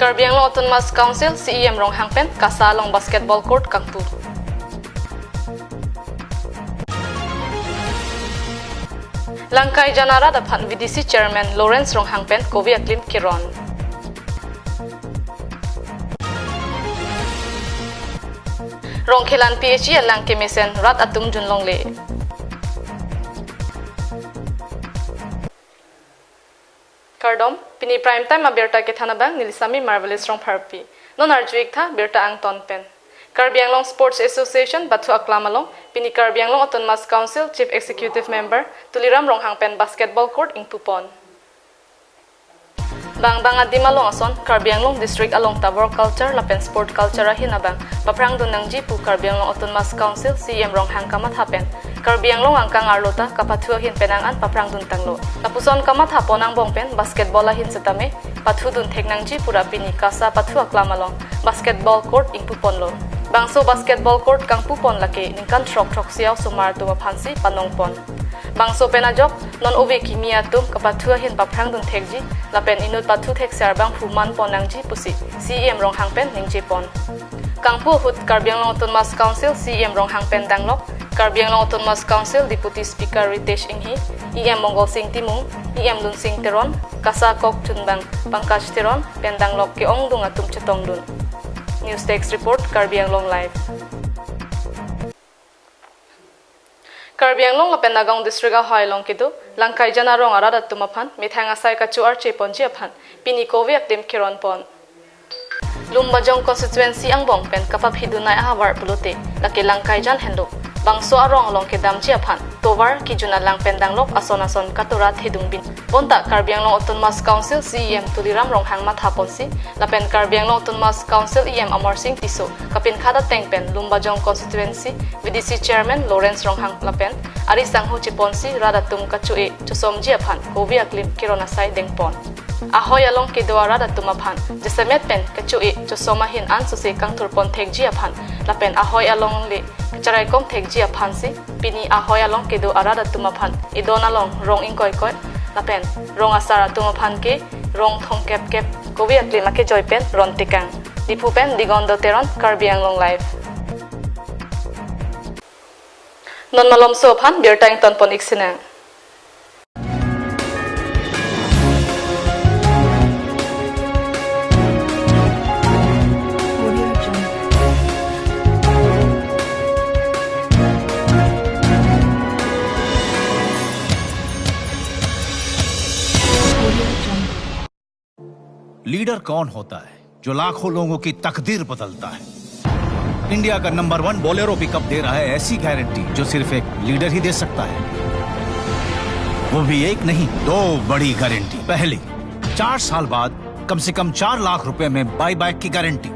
Karbi Anglong Autonomous Council CEM rong hangpen kasa long basketball court Kangpu. Langkai Janara dapat VDC Chairman Lawrence rong hangpen Kovi Aklim Kiron. Rong khilan PHE lang kemisen rat atum junlong le. Kardom pini prime time aberta ke thana bang nilisami marvelous rong pharpi non arjuik tha berta ang ton pen. Karbi Anglong Sports Association Bathu Aklamalong pini Karbi Anglong Autonomous Council Chief Executive Member Tuliram rong hangpen basketball court ing Pupon. Bang adimalong ason Karbi Anglong District along Tabor Culture lapen sport culture ahin abang paprang dunang jipu Karbi Anglong Autonomous Council CM rong hang kamat hapen Karbi Anglong angkang arlota kapathu hin penangan paprang dun tanglo tapuson kamat hapon ang bongpen basketball ahin setame pathu dun thegnang ji pura pini kasa pathu aklamalong basketball court ing Pupon lo bangso basketball court kang Pupon lake ningkan trok siaw sumar tu maphansi panongpon bangso penajok non ove kimia tum kapathu hin paprang dun thekji lapen inut pathu thek sarbang human ponang ji pusi CM rong hangpen ningji pon kangpu hut Karbi Anglong Autonomous Council CM rong hangpen danglok Karbi Anglong Autonomous Council Deputy Speaker Ritesh Inghi EM Mongol Singh Timung EM Dun Singh Teron Kasa Kok Chunbang Pankaj Teron pendanglok ke ong dung atum chetong dun News Text Report Karbi Anglong Live Karbi Anglong lapen Nagaung District a Hoylong kidu Langkai Janarong aradat tumapan mithang asai ka chuar che ponji aphan pini kovi aktim kiron pon Lumbajong constituency ang bong pen kapap hidunay ahawar pulute laki Langkai Jan hendo bangso arong along ke damji aphan tovar ki juna lang pendanglok ason katurat hidung bin bonta Karbi Anglong Autonomous Council CEM Tuliram rong hangmat haponsi lapen Karbi Anglong Autonomous Council EM Amor Singh Tiso kapin khada tengpen Lumbajong constituency VDC Chairman Lawrence rong hang lapen ari sangho chiponsi radatum kachue chosomji aphan kovi aklim kironasai dengpon ahoy along ke doara datum aphan jesemet pen kachue chosomahin an sose kang turpon thekji aphan lapen ahoy along le charai kom thekji aphan si pini ahoy along ke do arada tumaphan idona long rong ingkoi koi lapen rong asara tumaphan ke rong thong kep kovi akli make joypen rontikang dipupen digondo teron Karbi Anglong Live non malom so phan bertang ton pon iksinang leader कौन होता है जो लाखों लोगों की तकदीर बदलता है? इंडिया का नंबर 1 बोलेरो पिकअप दे रहा है ऐसी गारंटी जो सिर्फ एक लीडर ही दे सकता है। वो भी एक नहीं 2 बड़ी गारंटी। पहली 4 साल बाद कम से कम 4 लाख रुपए में बाई बैक की गारंटी।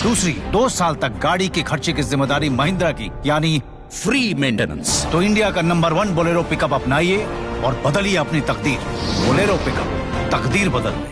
दूसरी 2 साल तक गाड़ी के खर्चे की जिम्मेदारी महिंद्रा की यानी फ्री मेंटेनेंस। तो इंडिया का नंबर 1 बोलेरो पिकअप अपनाइए और बदलिए अपनी तकदीर। बोलेरो पिकअप तकदीर बदल दे।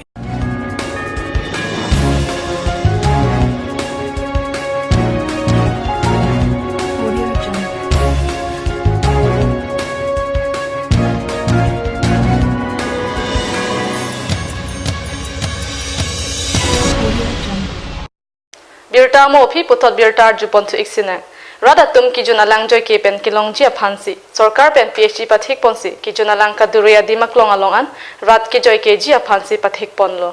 Birta mo phi puthot birta jupon thu iksina rada tum ki juna lang joy ke pen kilong ji aphansi sarkar pen PhD pathik ponsi ki juna lang ka duria dimaklong alongan rat ki joy ke ji aphansi pathik ponlo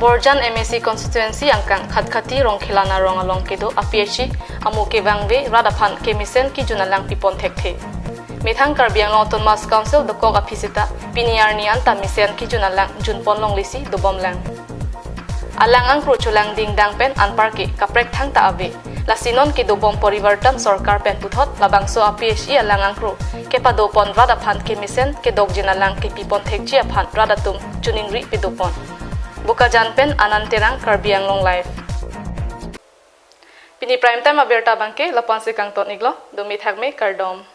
Borjan MSC constituency angkang khatkati rong khilana rong along ke do a PhD amu ke wangwe rada phan ke misen ki juna lang pipon thekte Mithang Karbi Anglong Autonomous Council dokok aphisita piniar ni anta misen ki juna lang junpon long lisi dobom lang Alang ang kruchulang ding dang pen anparki kaprek thang ta ave lasinon ki dobong porivartan sarkar pen puthot labangso APSI alang ang kru ke padopon rada phan ke misen ke dogjin alang ke pipon thekji aphan rada tum chuningri pidopon buka jan pen ananterang Karbi Anglong Live Pini prime time aberta bangke lapon se kang ton iglo domi thakme kardom